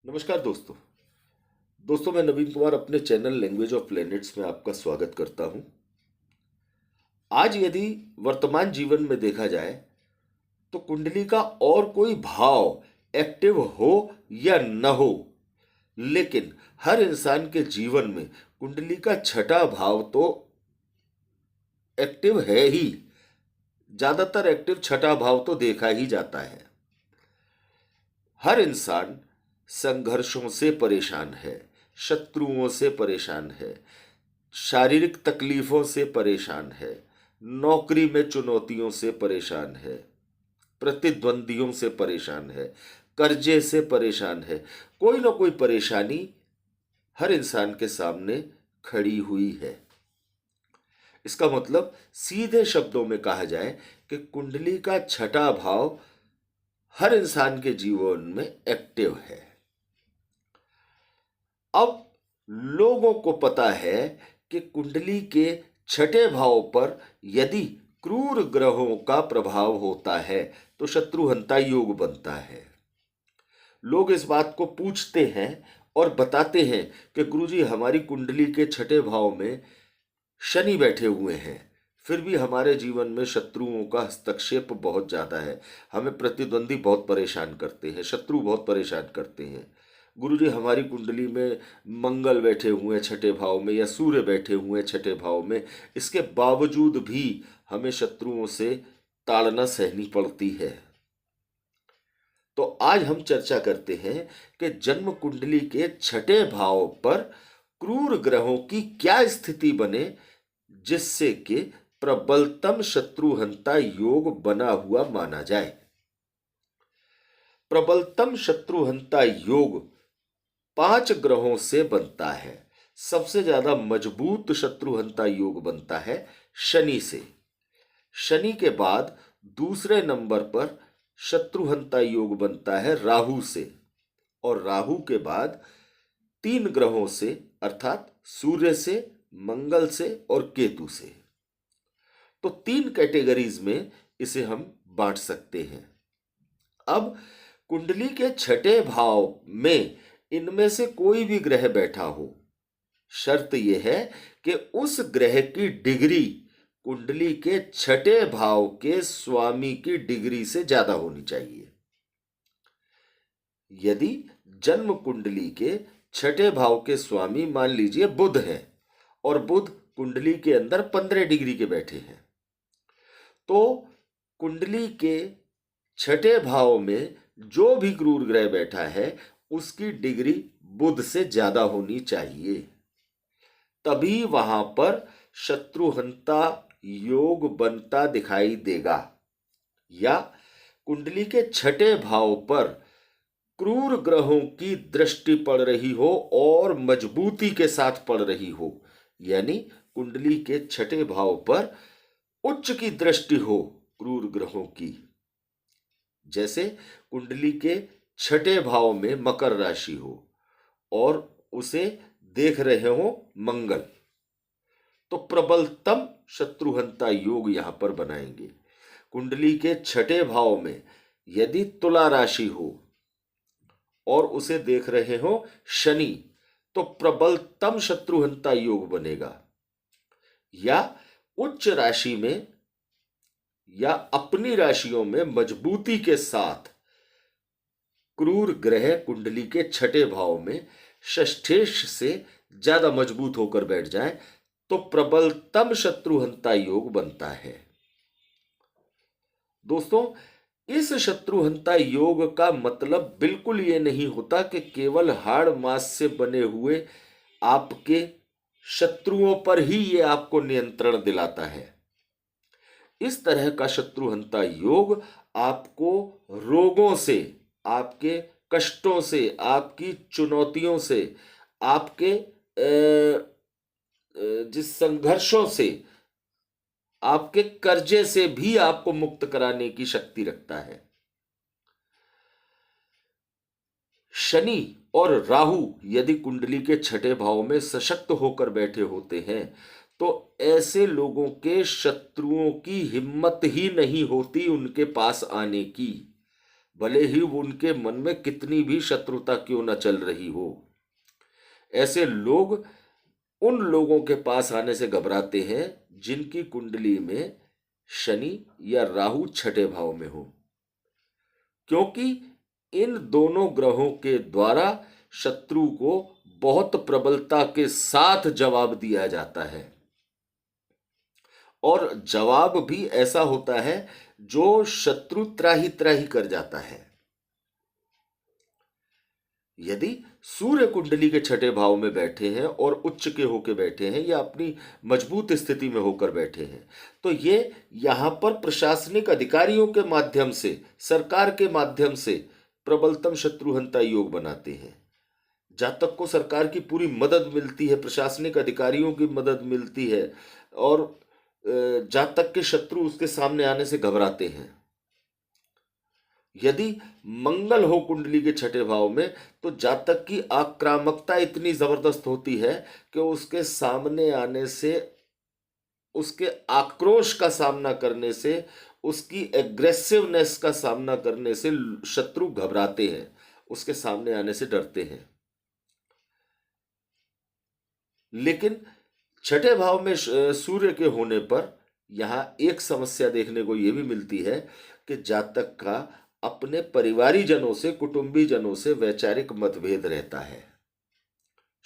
नमस्कार दोस्तों। मैं नवीन कुमार अपने चैनल लैंग्वेज ऑफ प्लैनेट्स में आपका स्वागत करता हूं। आज यदि वर्तमान जीवन में देखा जाए तो कुंडली का और कोई भाव एक्टिव हो या न हो, लेकिन हर इंसान के जीवन में कुंडली का छठा भाव तो एक्टिव है ही। ज्यादातर एक्टिव छठा भाव तो देखा ही जाता है। हर इंसान संघर्षों से परेशान है, शत्रुओं से परेशान है, शारीरिक तकलीफों से परेशान है, नौकरी में चुनौतियों से परेशान है, प्रतिद्वंदियों से परेशान है, कर्जे से परेशान है। कोई ना कोई परेशानी हर इंसान के सामने खड़ी हुई है। इसका मतलब सीधे शब्दों में कहा जाए कि कुंडली का छठा भाव हर इंसान के जीवन में एक्टिव है। अब लोगों को पता है कि कुंडली के छठे भाव पर यदि क्रूर ग्रहों का प्रभाव होता है तो शत्रुहंता योग बनता है। लोग इस बात को पूछते हैं और बताते हैं कि गुरुजी, हमारी कुंडली के छठे भाव में शनि बैठे हुए हैं, फिर भी हमारे जीवन में शत्रुओं का हस्तक्षेप बहुत ज्यादा है, हमें प्रतिद्वंदी बहुत परेशान करते हैं, शत्रु बहुत परेशान करते हैं। गुरुजी, हमारी कुंडली में मंगल बैठे हुए हैं छठे भाव में या सूर्य बैठे हुए हैं छठे भाव में, इसके बावजूद भी हमें शत्रुओं से ताड़ना सहनी पड़ती है। तो आज हम चर्चा करते हैं कि जन्म कुंडली के छठे भाव पर क्रूर ग्रहों की क्या स्थिति बने जिससे कि प्रबलतम शत्रुहंता योग बना हुआ माना जाए। प्रबलतम शत्रुहंता योग 5 ग्रहों से बनता है। सबसे ज्यादा मजबूत शत्रुहंता योग बनता है शनि से। शनि के बाद दूसरे नंबर पर शत्रुहंता योग बनता है राहु से, और राहु के बाद 3 ग्रहों से अर्थात सूर्य से, मंगल से और केतु से। तो 3 कैटेगरीज में इसे हम बांट सकते हैं। अब कुंडली के छठे भाव में इनमें से कोई भी ग्रह बैठा हो, शर्त यह है कि उस ग्रह की डिग्री कुंडली के छठे भाव के स्वामी की डिग्री से ज्यादा होनी चाहिए। यदि जन्म कुंडली के छठे भाव के स्वामी मान लीजिए बुध है और बुध कुंडली के अंदर 15 डिग्री के बैठे हैं, तो कुंडली के छठे भाव में जो भी क्रूर ग्रह बैठा है उसकी डिग्री बुध से ज्यादा होनी चाहिए, तभी वहां पर शत्रुहंता योग बनता दिखाई देगा। या कुंडली के छठे भाव पर क्रूर ग्रहों की दृष्टि पड़ रही हो और मजबूती के साथ पड़ रही हो, यानी कुंडली के छठे भाव पर उच्च की दृष्टि हो क्रूर ग्रहों की। जैसे कुंडली के छठे भाव में मकर राशि हो और उसे देख रहे हो मंगल, तो प्रबलतम शत्रुहंता योग यहां पर बनाएंगे। कुंडली के छठे भाव में यदि तुला राशि हो और उसे देख रहे हो शनि, तो प्रबलतम शत्रुहंता योग बनेगा। या उच्च राशि में या अपनी राशियों में मजबूती के साथ क्रूर ग्रह कुंडली के छठे भाव में षष्ठेश से ज्यादा मजबूत होकर बैठ जाए तो प्रबलतम शत्रुहंता योग बनता है। दोस्तों, इस शत्रुहंता योग का मतलब बिल्कुल ये नहीं होता कि केवल हाड़ मांस से बने हुए आपके शत्रुओं पर ही ये आपको नियंत्रण दिलाता है। इस तरह का शत्रुहंता योग आपको रोगों से, आपके कष्टों से, आपकी चुनौतियों से, आपके जिस संघर्षों से, आपके कर्जे से भी आपको मुक्त कराने की शक्ति रखता है। शनि और राहु यदि कुंडली के छठे भाव में सशक्त होकर बैठे होते हैं तो ऐसे लोगों के शत्रुओं की हिम्मत ही नहीं होती उनके पास आने की। भले ही उनके मन में कितनी भी शत्रुता क्यों न चल रही हो। ऐसे लोग उन लोगों के पास आने से घबराते हैं जिनकी कुंडली में शनि या राहु छठे भाव में हो, क्योंकि इन दोनों ग्रहों के द्वारा शत्रु को बहुत प्रबलता के साथ जवाब दिया जाता है, और जवाब भी ऐसा होता है जो शत्रु त्राही त्राही कर जाता है। यदि सूर्य कुंडली के छठे भाव में बैठे हैं और उच्च के होकर बैठे हैं या अपनी मजबूत स्थिति में होकर बैठे हैं, तो ये यहां पर प्रशासनिक अधिकारियों के माध्यम से, सरकार के माध्यम से प्रबलतम शत्रुहंता योग बनाते हैं। जातक को सरकार की पूरी मदद मिलती है, प्रशासनिक अधिकारियों की मदद मिलती है, और जातक के शत्रु उसके सामने आने से घबराते हैं। यदि मंगल हो कुंडली के छठे भाव में, तो जातक की आक्रामकता इतनी जबरदस्त होती है कि उसके सामने आने से, उसके आक्रोश का सामना करने से, उसकी एग्रेसिवनेस का सामना करने से शत्रु घबराते हैं, उसके सामने आने से डरते हैं। लेकिन छठे भाव में सूर्य के होने पर यहां एक समस्या देखने को यह भी मिलती है कि जातक का अपने परिवारी जनों से, कुटुंबी जनों से वैचारिक मतभेद रहता है।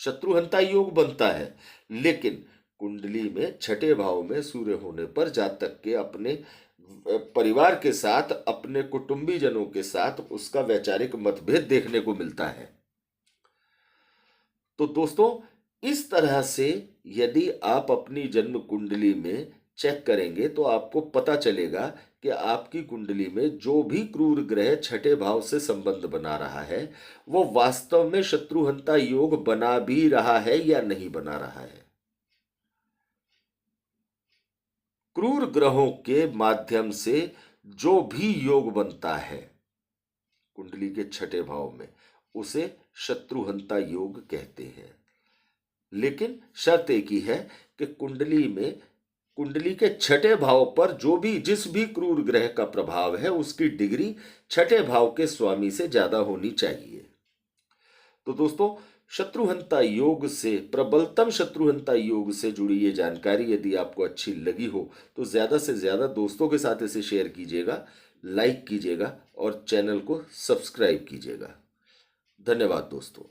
शत्रुहंता योग बनता है, लेकिन कुंडली में छठे भाव में सूर्य होने पर जातक के अपने परिवार के साथ, अपने कुटुंबी जनों के साथ उसका वैचारिक मतभेद देखने को मिलता है। तो दोस्तों, इस तरह से यदि आप अपनी जन्म कुंडली में चेक करेंगे तो आपको पता चलेगा कि आपकी कुंडली में जो भी क्रूर ग्रह छठे भाव से संबंध बना रहा है, वो वास्तव में शत्रुहंता योग बना भी रहा है या नहीं बना रहा है। क्रूर ग्रहों के माध्यम से जो भी योग बनता है कुंडली के छठे भाव में, उसे शत्रुहंता योग कहते हैं। लेकिन शर्त एक ही है कि कुंडली के छठे भाव पर जो भी, जिस भी क्रूर ग्रह का प्रभाव है, उसकी डिग्री छठे भाव के स्वामी से ज्यादा होनी चाहिए। तो दोस्तों, शत्रुहंता योग से, प्रबलतम शत्रुहंता योग से जुड़ी ये जानकारी यदि आपको अच्छी लगी हो तो ज्यादा से ज्यादा दोस्तों के साथ इसे शेयर कीजिएगा, लाइक कीजिएगा और चैनल को सब्सक्राइब कीजिएगा। धन्यवाद दोस्तों।